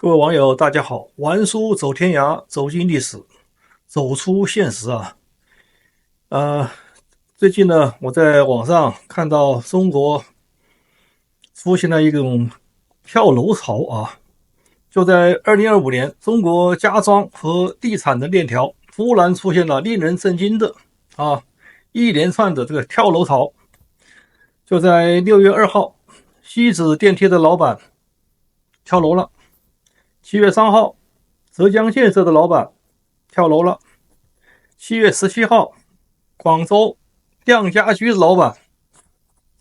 各位网友，大家好！玩书走天涯，走进历史，走出现实啊！呃，最近呢，我在网上看到中国出现了一种跳楼潮啊！就在2025年，中国家装和地产的链条突然出现了令人震惊的一连串的这个跳楼潮。就在6月2号，西子电梯的老板跳楼了。7月3号，浙江建设的老板跳楼了。7月17号，广州亮家居的老板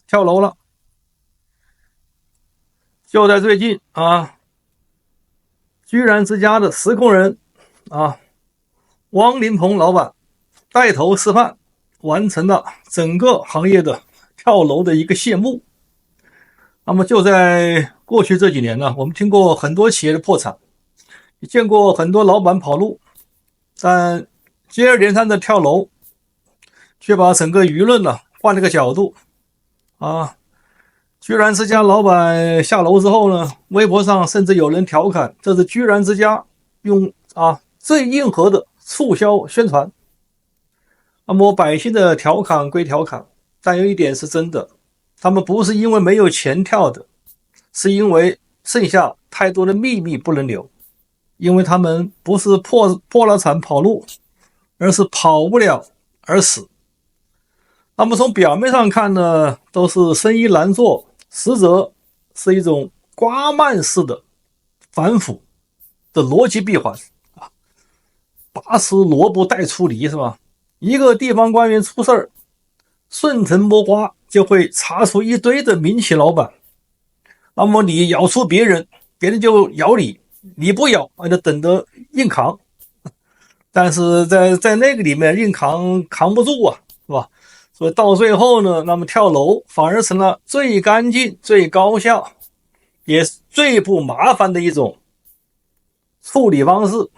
跳楼了。就在最近居然之家的实控人汪林鹏老板带头示范，完成了整个行业的跳楼的一个谢幕。那么就在过去这几年呢，我们听过很多企业的破产，也见过很多老板跑路，但接二连三的跳楼却把整个舆论换了个角度居然之家老板下楼之后呢，微博上甚至有人调侃这是居然之家用最硬核的促销宣传。那么百姓的调侃归调侃，但有一点是真的，他们不是因为没有钱跳的，是因为剩下太多的秘密不能留，因为他们不是破了产跑路，而是跑不了而死。那么从表面上看呢，都是生意难做，实则是一种瓜蔓式的反腐的逻辑闭环拔丝萝卜带出泥是吧？一个地方官员出事儿，顺藤摸瓜就会查出一堆的民企老板，那么你咬出别人，别人就咬你，你不咬就等着硬扛。但是在那个里面硬扛不住是吧？所以到最后呢，那么跳楼反而成了最干净、最高效，也最不麻烦的一种处理方式。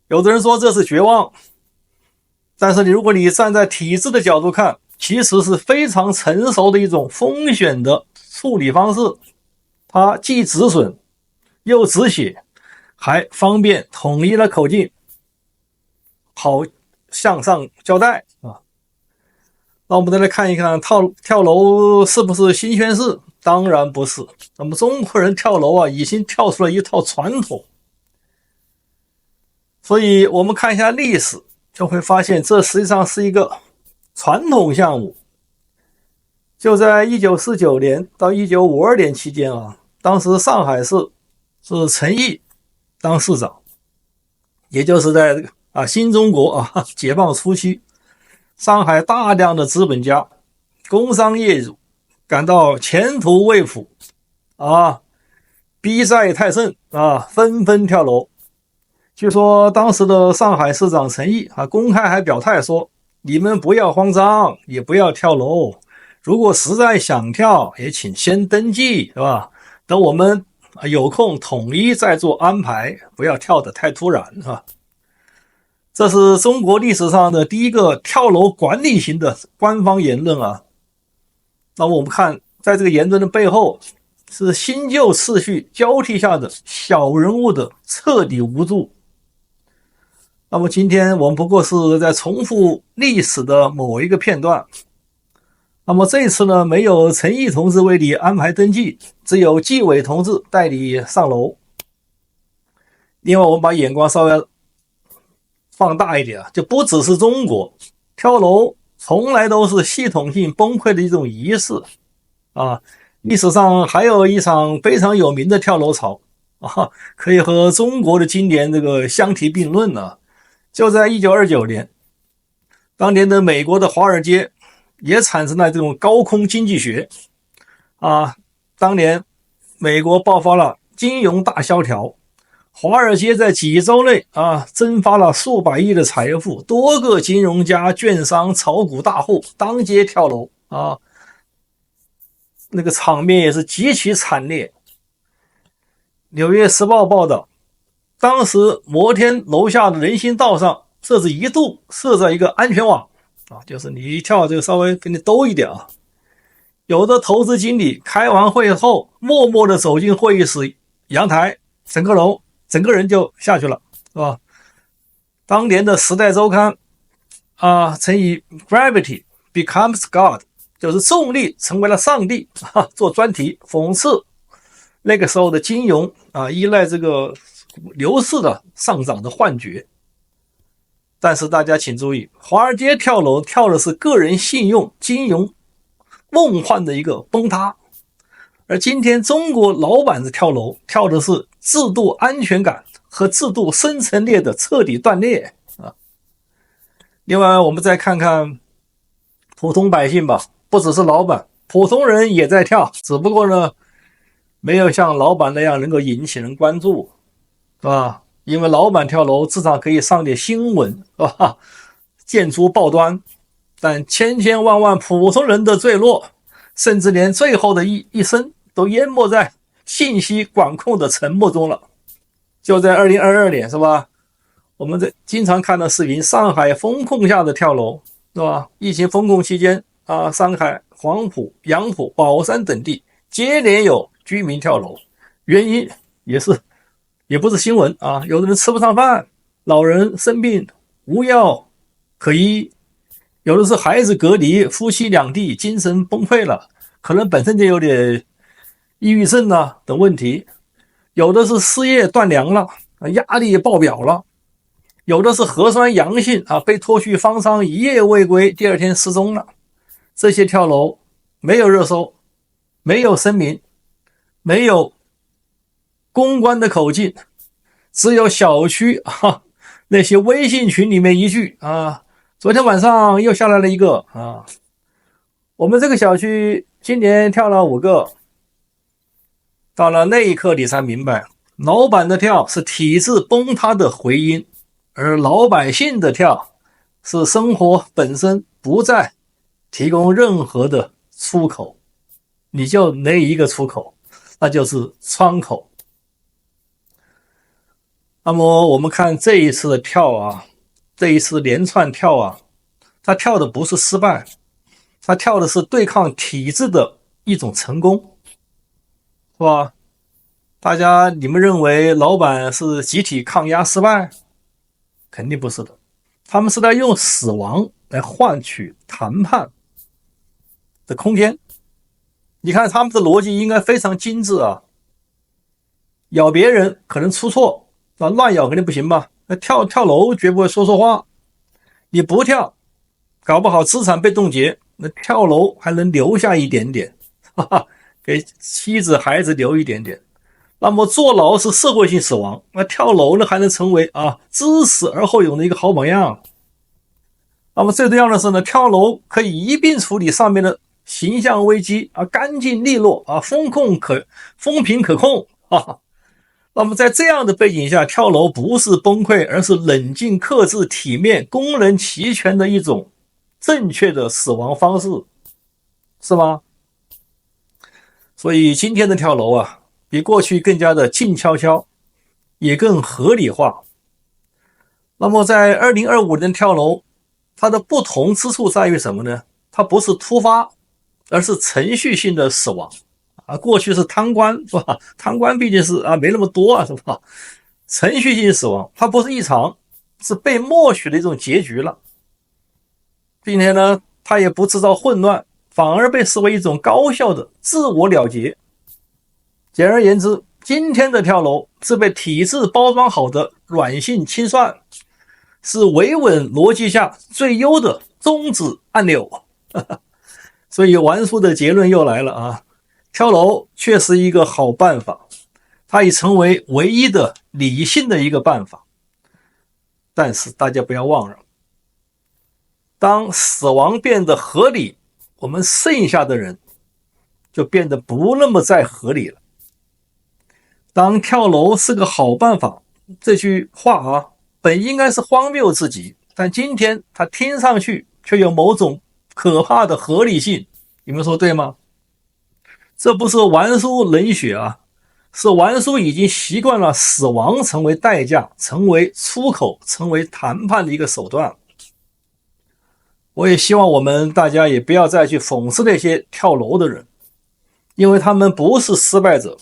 有的人说这是绝望，但是如果你站在体制的角度看，其实是非常成熟的一种风险的处理方式。它既止损又止血，还方便统一了口径，好向上交代那我们再来看一看跳楼是不是新鲜事？当然不是。那么中国人跳楼已经跳出了一套传统，所以我们看一下历史，就会发现这实际上是一个传统项目。就在1949年到1952年期间当时上海市是陈毅当市长，也就是在新中国解放初期，上海大量的资本家、工商业主感到前途未卜逼债太甚纷纷跳楼。据说当时的上海市长陈毅公开还表态说，你们不要慌张，也不要跳楼，如果实在想跳也请先登记是吧？等我们有空统一再做安排，不要跳得太突然是吧？这是中国历史上的第一个跳楼管理型的官方言论那么我们看在这个言论的背后，是新旧次序交替下的小人物的彻底无助。那么今天我们不过是在重复历史的某一个片段。那么这次呢，没有陈毅同志为你安排登记，只有纪委同志带你上楼。另外我们把眼光稍微放大一点就不只是中国，跳楼从来都是系统性崩溃的一种仪式历史上还有一场非常有名的跳楼潮可以和中国的今年这个相提并论就在1929年，当年的美国的华尔街也产生了这种高空经济学当年美国爆发了金融大萧条，华尔街在几周内蒸发了数百亿的财富，多个金融家、券商、炒股大户当街跳楼那个场面也是极其惨烈。纽约时报报道，当时摩天楼下的人行道上甚至一度设在一个安全网就是你一跳就稍微给你兜一点有的投资经理开完会后默默地走进会议室阳台整个人就下去了，是吧？当年的《时代周刊》曾以 Gravity becomes God， 就是重力成为了上帝做专题讽刺那个时候的金融依赖这个牛市的上涨的幻觉。但是大家请注意，华尔街跳楼跳的是个人信用、金融梦幻的一个崩塌，而今天中国老板子跳楼跳的是制度安全感和制度生存链的彻底断裂啊。另外，我们再看看普通百姓吧，不只是老板，普通人也在跳，只不过呢，没有像老板那样能够引起人关注，是吧？因为老板跳楼至少可以上点新闻，是吧？建筑报端，但千千万万普通人的坠落，甚至连最后的一生都淹没在信息管控的沉默中了。就在2022年，是吧？我们经常看到视频，上海封控下的跳楼，是吧？疫情封控期间上海黄埔、杨浦、宝山等地接连有居民跳楼，原因也不是新闻有的人吃不上饭，老人生病无药可医，有的是孩子隔离，夫妻两地精神崩溃了，可能本身就有点抑郁症等问题，有的是失业断粮了，压力爆表了，有的是核酸阳性被拖去方舱一夜未归，第二天失踪了。这些跳楼没有热搜，没有声明，没有公关的口径，只有小区那些微信群里面一句昨天晚上又下来了一个我们这个小区今年跳了5个。到了那一刻你才明白，老板的跳是体制崩塌的回音，而老百姓的跳是生活本身不再提供任何的出口，你就那一个出口，那就是窗口。那么我们看这一次的跳这一次连串跳他跳的不是失败，他跳的是对抗体制的一种成功，是吧？大家你们认为老板是集体抗压失败？肯定不是的，他们是在用死亡来换取谈判的空间。你看他们的逻辑应该非常精致咬别人可能出错乱咬肯定不行吧？那跳楼绝不会说错话，你不跳搞不好资产被冻结，那跳楼还能留下一点点给妻子孩子留一点点。那么坐牢是社会性死亡，那跳楼呢还能成为知死而后勇的一个好榜样。那么最重要的是呢，跳楼可以一并处理上面的形象危机干净利落风评可控那么在这样的背景下，跳楼不是崩溃，而是冷静克制体面功能齐全的一种正确的死亡方式，是吗？所以今天的跳楼比过去更加的静悄悄，也更合理化。那么在2025年跳楼，它的不同之处在于什么呢？它不是突发，而是程序性的死亡过去是贪官，是吧？贪官毕竟是没那么多是吧？程序性死亡，它不是异常，是被默许的一种结局了，并且呢，它也不制造混乱，反而被视为一种高效的自我了结。简而言之，今天的跳楼是被体制包装好的软性清算，是维稳逻辑下最优的终止按钮所以玩叔的结论又来了跳楼确实一个好办法，它已成为唯一的理性的一个办法。但是大家不要忘了，当死亡变得合理，我们剩下的人就变得不那么再合理了。当跳楼是个好办法，这句话本应该是荒谬至极，但今天它听上去却有某种可怕的合理性，你们说对吗？这不是玩叔冷血是玩叔已经习惯了死亡成为代价，成为出口，成为谈判的一个手段。我也希望我们大家也不要再去讽刺那些跳楼的人，因为他们不是失败者，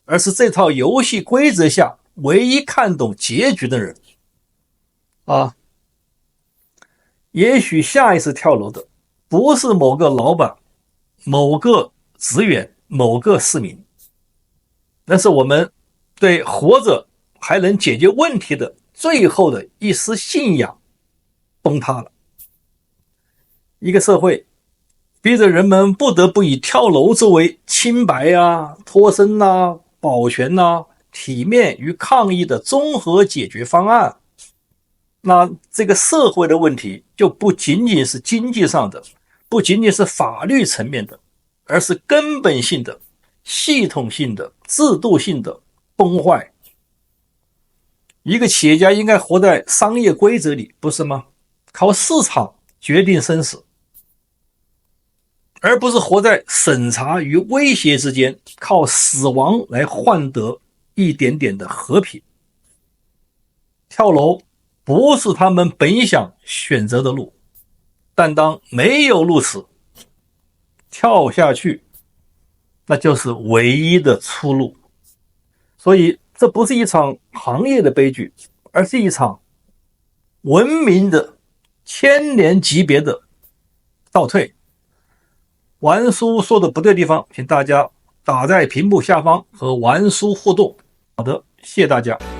而是这套游戏规则下唯一看懂结局的人啊。也许下一次跳楼的不是某个老板、某个职员、某个市民，那是我们对活着还能解决问题的最后的一丝信仰崩塌了。一个社会逼着人们不得不以跳楼作为清白啊、脱身啊、保全啊、体面与抗议的综合解决方案，那这个社会的问题就不仅仅是经济上的，不仅仅是法律层面的，而是根本性的、系统性的、制度性的崩坏。一个企业家应该活在商业规则里，不是吗？靠市场决定生死，而不是活在审查与威胁之间，靠死亡来换得一点点的和平。跳楼不是他们本想选择的路，但当没有路时，跳下去那就是唯一的出路。所以这不是一场行业的悲剧，而是一场文明的千年级别的倒退。玩叔说的不对的地方，请大家打在屏幕下方和玩叔互动。好的，谢谢大家。